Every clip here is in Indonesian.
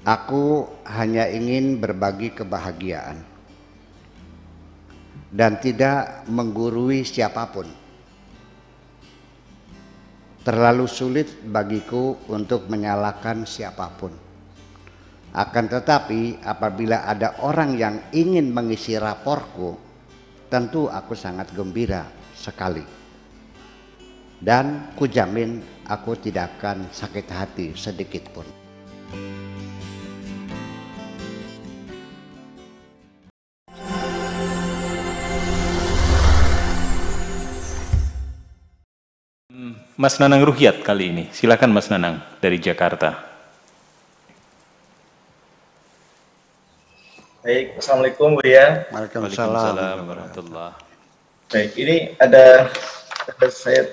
Aku hanya ingin berbagi kebahagiaan dan tidak menggurui siapapun. Terlalu sulit bagiku untuk menyalahkan siapapun. Akan tetapi apabila ada orang yang ingin mengisi raporku, tentu aku sangat gembira sekali. Dan kujamin aku tidak akan sakit hati sedikit pun. Mas Nanang Ruhyat kali ini. Silakan Mas Nanang dari Jakarta. Baik, Assalamualaikum Buya. Waalaikumsalam warahmatullahi. Baik, ini ada saya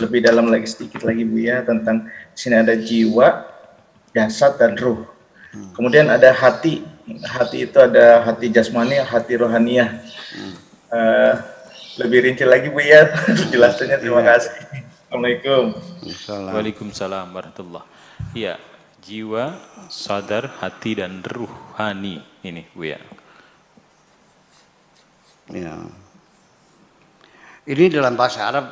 lebih dalam lagi sedikit lagi Buya tentang sini ada jiwa, jasad dan ruh. Kemudian ada hati. Hati itu ada hati jasmani, hati rohaniah. Lebih rinci lagi Buya penjelasannya. Terima kasih. Assalamualaikum. Waalaikumsalam warahmatullahi. Iya, jiwa, sadar, hati dan ruhani ini Buya. Ya. Ini dalam bahasa Arab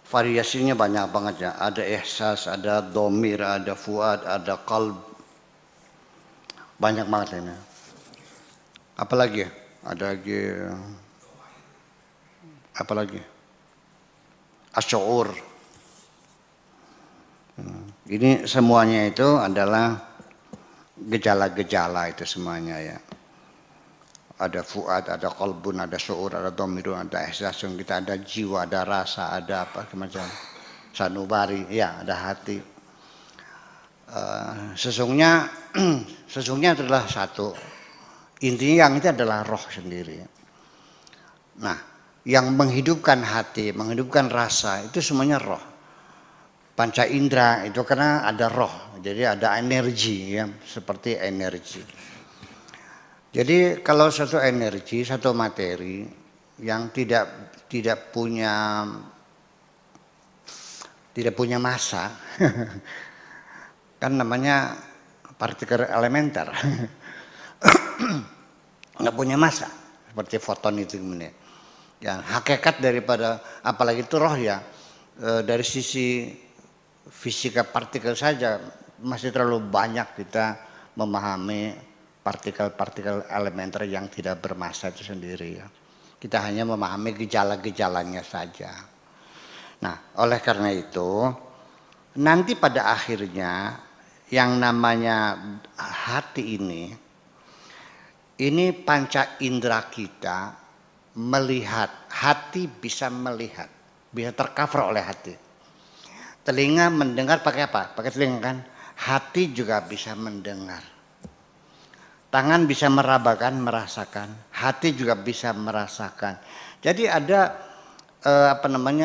variasinya banyak banget ya. Ada ihsas, ada domir, ada fuad, ada qalb. Banyak banget ini. Apalagi? Ada lagi apa lagi? Asy'ur. Ini semuanya itu adalah gejala-gejala itu semuanya ya. Ada fuad, ada qalbun, ada syuur, ada dhamirun, ada ihsas, kita ada jiwa, ada rasa, ada apa macam sanubari, ya ada hati. Sesungguhnya adalah satu. Intinya yang itu adalah roh sendiri. Nah, yang menghidupkan hati, menghidupkan rasa itu semuanya roh. Panca indera itu karena ada roh, jadi ada energi ya, seperti energi. Jadi kalau satu energi, satu materi yang tidak punya massa, kan namanya partikel elementer, nggak punya massa seperti foton itu kemudian. Yang hakikat daripada apalagi itu roh ya, dari sisi fisika partikel saja masih terlalu banyak kita memahami partikel-partikel elementer yang tidak bermassa itu sendiri ya. Kita hanya memahami gejala-gejalanya saja. Nah, oleh karena itu nanti pada akhirnya yang namanya hati ini panca indera kita melihat, hati bisa melihat, bisa tercover oleh hati. Telinga mendengar pakai apa? Pakai telinga kan? Hati juga bisa mendengar. Tangan bisa merabakan, merasakan. Hati juga bisa merasakan. Jadi ada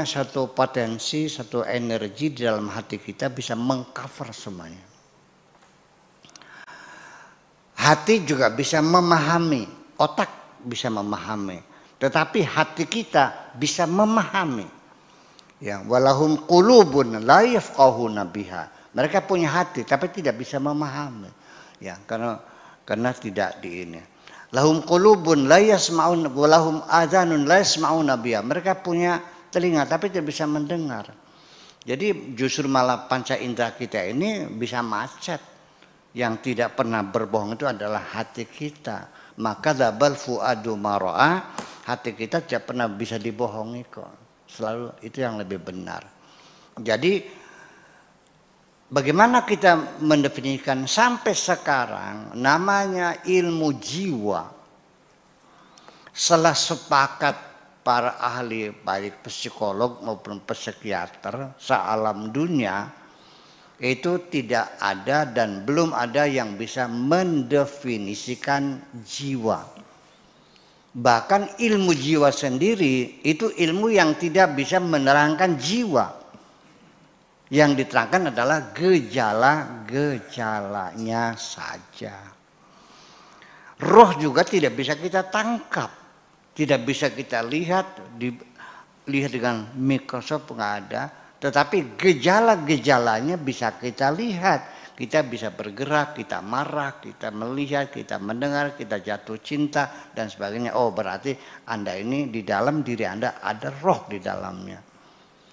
satu potensi, satu energi di dalam hati kita bisa mengcover semuanya. Hati juga bisa memahami, otak bisa memahami. Tetapi hati kita bisa memahami. Ya, walahum qulubun la yafqahuna biha. Mereka punya hati tapi tidak bisa memahami. Ya, karena tidak di ini. Lahum qulubun la yasma'un wa lahum adhanun la yasma'una biha. Mereka punya telinga tapi tidak bisa mendengar. Jadi justru malah panca indera kita ini bisa macet. Yang tidak pernah berbohong itu adalah hati kita. Maka dzabal fuadu mara'a, hati kita tidak pernah bisa dibohongi kok. Selalu itu yang lebih benar. Jadi bagaimana kita mendefinisikan sampai sekarang namanya ilmu jiwa. Setelah sepakat para ahli baik psikolog maupun psikiater sealam dunia itu tidak ada dan belum ada yang bisa mendefinisikan jiwa. Bahkan ilmu jiwa sendiri itu ilmu yang tidak bisa menerangkan jiwa. Yang diterangkan adalah gejala-gejalanya saja. Roh juga tidak bisa kita tangkap, tidak bisa kita lihat dengan mikroskop nggak ada. Tetapi gejala-gejalanya bisa kita lihat. Kita bisa bergerak, kita marah, kita melihat, kita mendengar, kita jatuh cinta dan sebagainya. Oh, berarti Anda ini di dalam diri Anda ada roh di dalamnya.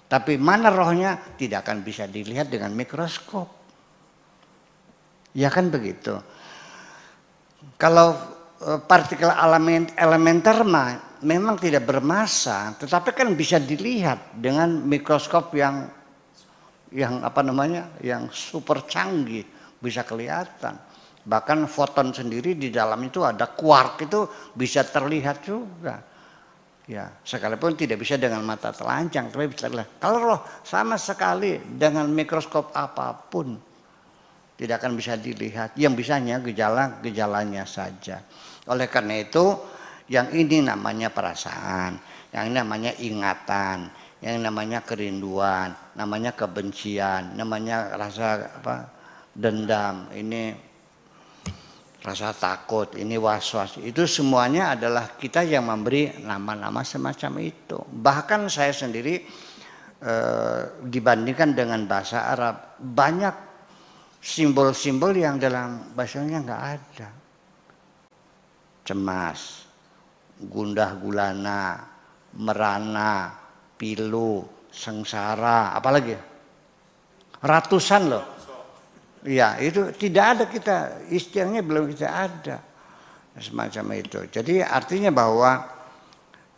Tapi mana rohnya tidak akan bisa dilihat dengan mikroskop. Ya kan begitu. Kalau partikel elementer memang tidak bermassa, tetapi kan bisa dilihat dengan mikroskop yang yang super canggih, bisa kelihatan. Bahkan foton sendiri di dalam itu ada quark, itu bisa terlihat juga. Ya, sekalipun tidak bisa dengan mata telanjang, tapi bisa terlihat. Kalau roh sama sekali dengan mikroskop apapun tidak akan bisa dilihat. Yang bisanya gejala-gejalanya saja. Oleh karena itu, yang ini namanya perasaan, yang ini namanya ingatan, yang namanya kerinduan, namanya kebencian, namanya rasa dendam, ini rasa takut, ini was-was. Itu semuanya adalah kita yang memberi nama-nama semacam itu. Bahkan saya sendiri dibandingkan dengan bahasa Arab, banyak simbol-simbol yang dalam bahasanya nggak ada. Cemas, gundah gulana, merana, pilu, sengsara, apalagi ratusan loh. Ya, itu tidak ada kita, istilahnya belum kita ada semacam itu. Jadi artinya bahwa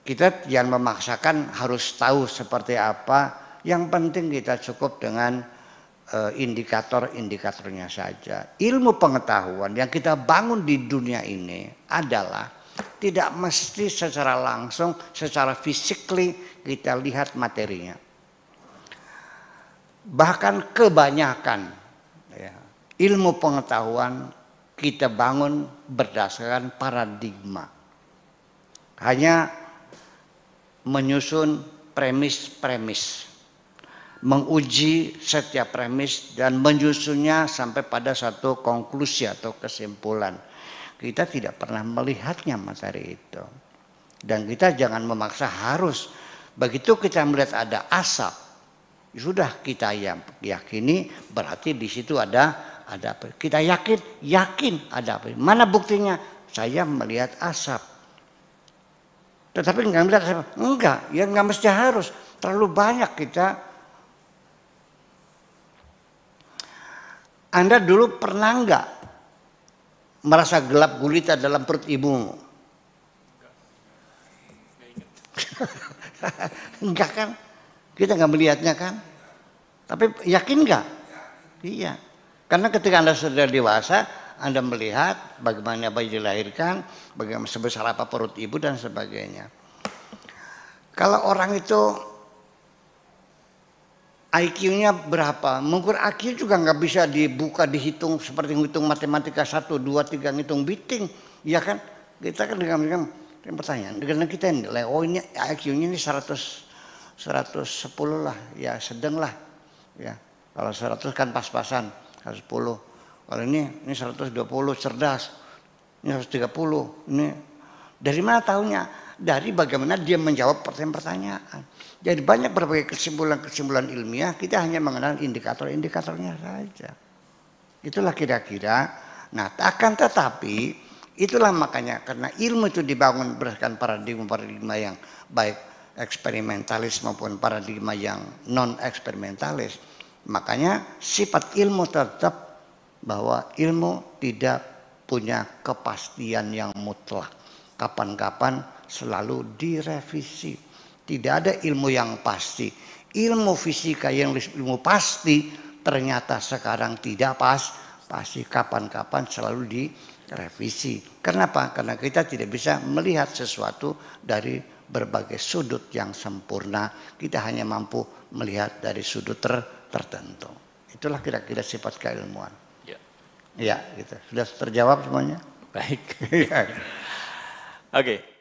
kita jangan memaksakan harus tahu seperti apa. Yang penting kita cukup dengan indikator-indikatornya saja. Ilmu pengetahuan yang kita bangun di dunia ini adalah tidak mesti secara langsung, secara physically kita lihat materinya. Bahkan kebanyakan ya, ilmu pengetahuan kita bangun berdasarkan paradigma. Hanya menyusun premis-premis, menguji setiap premis dan menyusunnya sampai pada satu konklusi atau kesimpulan. Kita tidak pernah melihatnya materi itu. Dan kita jangan memaksa harus. Begitu kita melihat ada asap, sudah kita yakini berarti di situ ada apa. Kita yakin ada apa. Mana buktinya? Saya melihat asap. Tetapi nggak melihat asap. Enggak, ya nggak mesti harus. Terlalu banyak kita. Anda dulu pernah nggak merasa gelap gulita dalam perut ibumu? Enggak kan? Kita nggak melihatnya kan? Tapi yakin nggak? Iya. Karena ketika Anda sudah dewasa, Anda melihat bagaimana bayi dilahirkan, bagaimana sebesar apa perut ibu dan sebagainya. Kalau orang itu IQ-nya berapa? Mengukur IQ juga nggak bisa dibuka, dihitung seperti ngitung matematika 1, 2, 3 ngitung biting, ya kan? Kita kan dengan pertanyaan, dengan kita nilai, oh ini IQ-nya ini 110 lah, ya sedang lah, ya. Kalau 100 kan pas-pasan, 110. Kalau ini 120 cerdas, ini 130. Ini dari mana tahunya? Dari bagaimana dia menjawab pertanyaan. Jadi banyak berbagai kesimpulan-kesimpulan ilmiah, kita hanya mengenal indikator-indikatornya saja. Itulah kira-kira. Nah, akan tetapi itulah makanya karena ilmu itu dibangun berdasarkan paradigma yang baik eksperimentalis maupun paradigma yang non eksperimentalis. Makanya sifat ilmu tetap bahwa ilmu tidak punya kepastian yang mutlak. Kapan-kapan selalu direvisi. Tidak ada ilmu yang pasti. Ilmu fisika yang ilmu pasti ternyata sekarang tidak pasti. Kapan-kapan selalu direvisi. Kenapa? Karena kita tidak bisa melihat sesuatu dari berbagai sudut yang sempurna. Kita hanya mampu melihat dari sudut tertentu. Itulah kira-kira sifat keilmuan. Ya, ya gitu. Sudah terjawab semuanya? Baik. Oke.